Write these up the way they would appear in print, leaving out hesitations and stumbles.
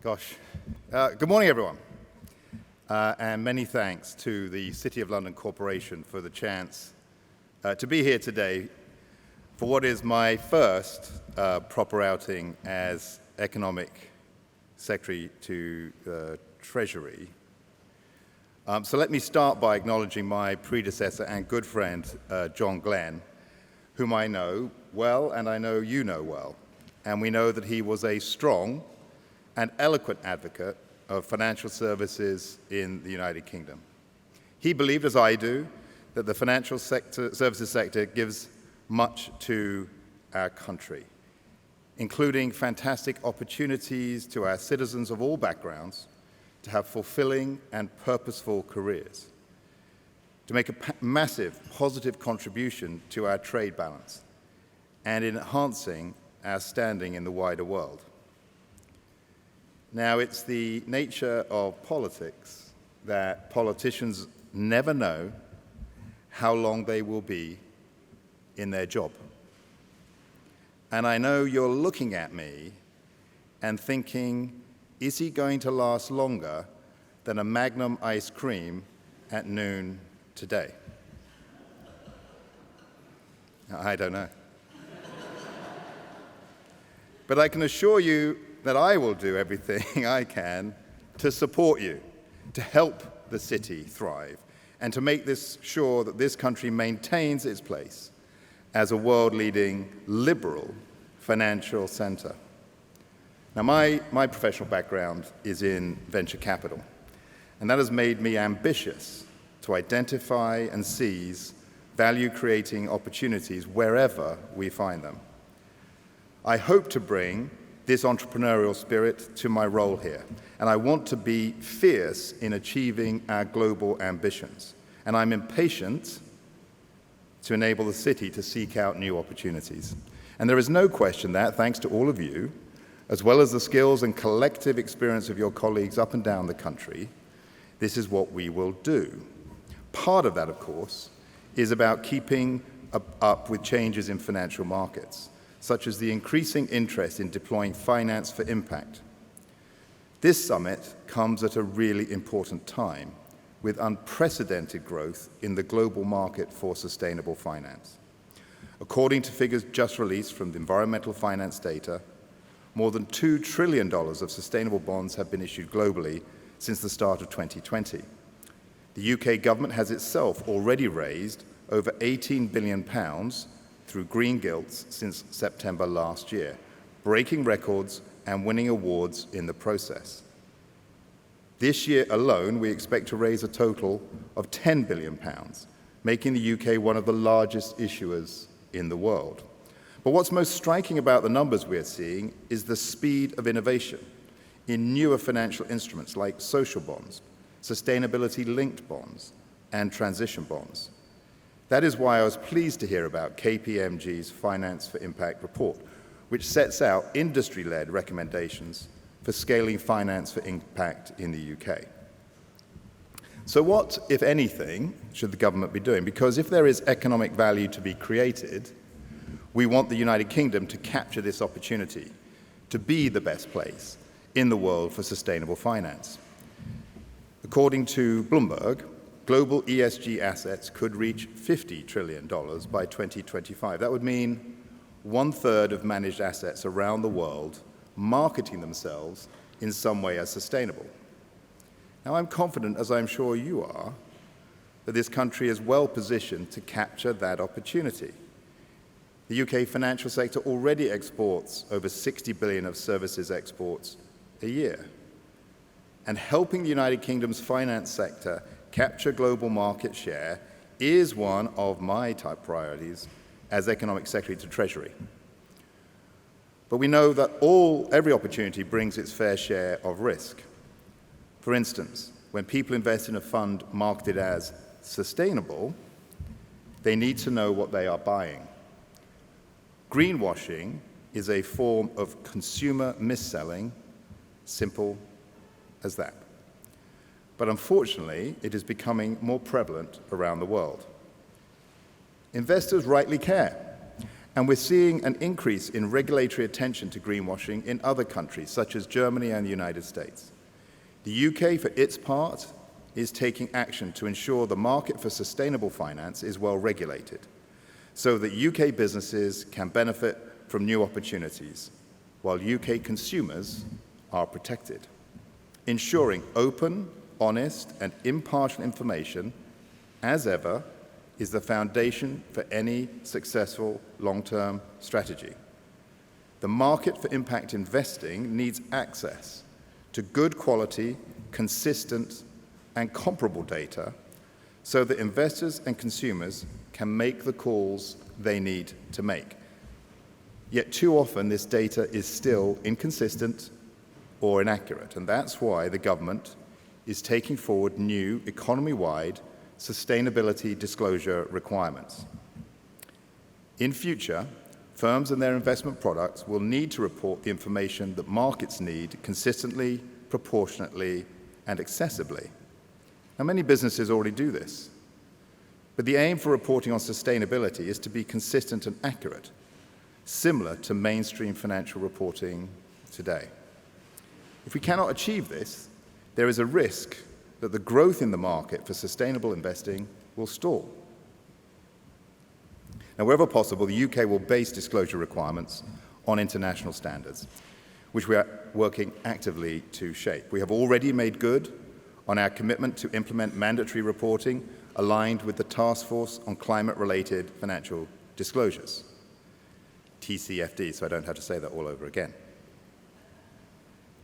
Good morning, everyone. And many thanks to the City of London Corporation for the chance to be here today for what is my first proper outing as Economic Secretary to the Treasury. So let me start by acknowledging my predecessor and good friend, John Glenn, whom I know well and I know you know well. And we know that he was a strong and eloquent advocate of financial services in the United Kingdom. He believed, as I do, that the financial services sector gives much to our country, including fantastic opportunities to our citizens of all backgrounds to have fulfilling and purposeful careers, to make a massive positive contribution to our trade balance, and in enhancing our standing in the wider world. Now, it's the nature of politics that politicians never know how long they will be in their job. And I know you're looking at me and thinking, is he going to last longer than a Magnum ice cream at noon today? I don't know. But I can assure you that I will do everything I can to support you, to help the city thrive, and to make sure that this country maintains its place as a world-leading liberal financial center. Now, my professional background is in venture capital, and that has made me ambitious to identify and seize value-creating opportunities wherever we find them. I hope to bring this entrepreneurial spirit to my role here, and I want to be fierce in achieving our global ambitions. And I'm impatient to enable the city to seek out new opportunities. And there is no question that, thanks to all of you, as well as the skills and collective experience of your colleagues up and down the country, this is what we will do. Part of that, of course, is about keeping up with changes in financial markets, such as the increasing interest in deploying finance for impact. This summit comes at a really important time, with unprecedented growth in the global market for sustainable finance. According to figures just released from the environmental finance data, more than $2 trillion of sustainable bonds have been issued globally since the start of 2020. The UK government has itself already raised over £18 billion through green gilts since September last year, breaking records and winning awards in the process. This year alone, we expect to raise a total of £10 billion, making the UK one of the largest issuers in the world. But what's most striking about the numbers we're seeing is the speed of innovation in newer financial instruments like social bonds, sustainability-linked bonds, and transition bonds. That is why I was pleased to hear about KPMG's Finance for Impact report, which sets out industry-led recommendations for scaling finance for impact in the UK. So what, if anything, should the government be doing? Because if there is economic value to be created, we want the United Kingdom to capture this opportunity to be the best place in the world for sustainable finance. According to Bloomberg, global ESG assets could reach $50 trillion by 2025. That would mean 1/3 of managed assets around the world marketing themselves in some way as sustainable. Now, I'm confident, as I'm sure you are, that this country is well positioned to capture that opportunity. The UK financial sector already exports over 60 billion of services exports a year. And helping the United Kingdom's finance sector capture global market share is one of my top priorities as Economic Secretary to Treasury. But we know that every opportunity brings its fair share of risk. For instance, when people invest in a fund marketed as sustainable, they need to know what they are buying. Greenwashing is a form of consumer mis-selling, simple as that. But unfortunately, it is becoming more prevalent around the world. Investors rightly care, And we're seeing an increase in regulatory attention to greenwashing in other countries, such as Germany and the United States. The UK, for its part, is taking action to ensure the market for sustainable finance is well regulated, so that UK businesses can benefit from new opportunities, while UK consumers are protected. Ensuring open, honest, and impartial information, as ever, is the foundation for any successful long-term strategy. The market for impact investing needs access to good quality, consistent, and comparable data so that investors and consumers can make the calls they need to make. Yet too often this data is still inconsistent or inaccurate, and that's why the government is taking forward new economy-wide sustainability disclosure requirements. In future, firms and their investment products will need to report the information that markets need consistently, proportionately, and accessibly. Now, many businesses already do this, but the aim for reporting on sustainability is to be consistent and accurate, similar to mainstream financial reporting today. If we cannot achieve this, there is a risk that the growth in the market for sustainable investing will stall. Now, wherever possible, the UK will base disclosure requirements on international standards, which we are working actively to shape. We have already made good on our commitment to implement mandatory reporting aligned with the Task Force on Climate-Related Financial Disclosures, TCFD, so I don't have to say that all over again.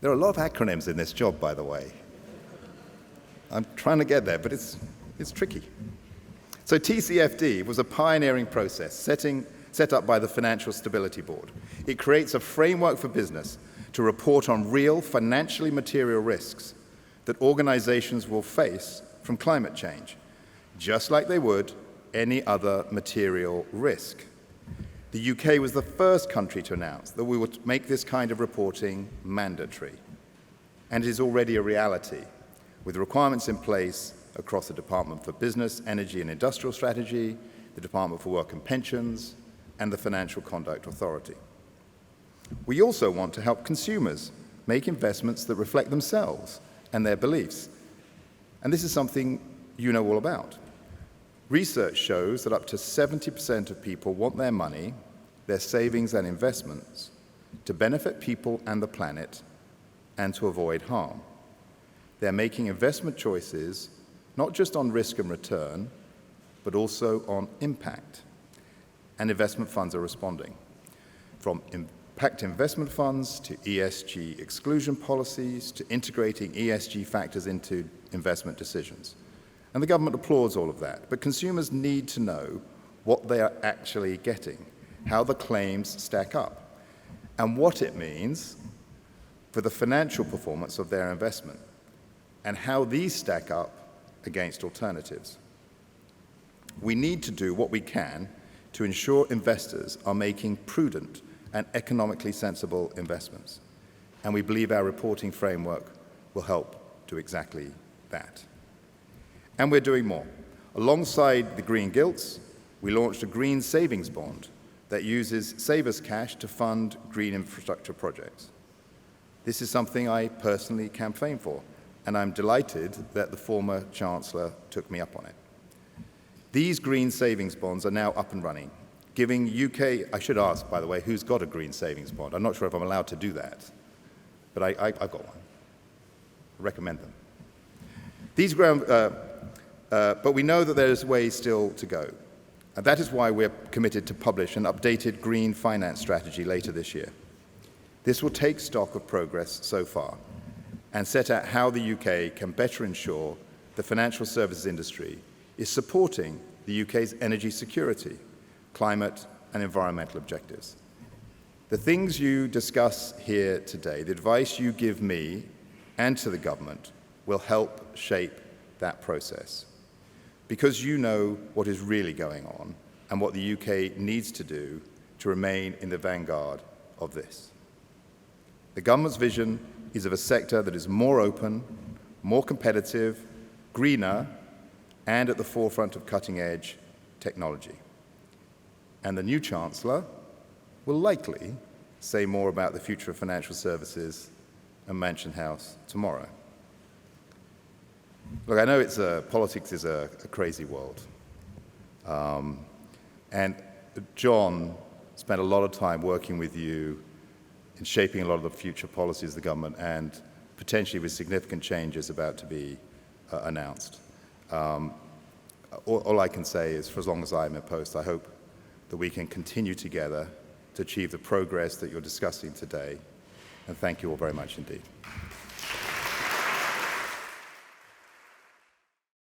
There are a lot of acronyms in this job, by the way. I'm trying to get there, but it's tricky. So TCFD was a pioneering process set up by the Financial Stability Board. It creates a framework for business to report on real financially material risks that organizations will face from climate change, just like they would any other material risk. The UK was the first country to announce that we would make this kind of reporting mandatory, and it is already a reality, with requirements in place across the Department for Business, Energy and Industrial Strategy, the Department for Work and Pensions, and the Financial Conduct Authority. We also want to help consumers make investments that reflect themselves and their beliefs. And this is something you know all about. Research shows that up to 70% of people want their money, their savings and investments, to benefit people and the planet and to avoid harm. They're making investment choices not just on risk and return, but also on impact. And investment funds are responding. From impact investment funds to ESG exclusion policies to integrating ESG factors into investment decisions. And the government applauds all of that, but consumers need to know what they are actually getting, how the claims stack up, and what it means for the financial performance of their investment, and how these stack up against alternatives. We need to do what we can to ensure investors are making prudent and economically sensible investments, and we believe our reporting framework will help do exactly that. And we're doing more. Alongside the green gilts, we launched a green savings bond that uses savers' cash to fund green infrastructure projects. This is something I personally campaigned for, and I'm delighted that the former Chancellor took me up on it. These green savings bonds are now up and running, giving UK, I should ask, by the way, who's got a green savings bond? I'm not sure if I'm allowed to do that, but I've got one. I recommend them. But we know that there's ways still to go. And that is why we're committed to publish an updated green finance strategy later this year. This will take stock of progress so far and set out how the UK can better ensure the financial services industry is supporting the UK's energy security, climate and environmental objectives. The things you discuss here today, the advice you give me and to the government, will help shape that process, because you know what is really going on and what the UK needs to do to remain in the vanguard of this. The government's vision is of a sector that is more open, more competitive, greener, and at the forefront of cutting-edge technology. and the new Chancellor will likely say more about the future of financial services and Mansion House tomorrow. Look, I know politics is a crazy world. And John spent a lot of time working with you in shaping a lot of the future policies of the government, and potentially with significant changes about to be announced. All I can say is, for as long as I'm in post, I hope that we can continue together to achieve the progress that you're discussing today. And thank you all very much indeed.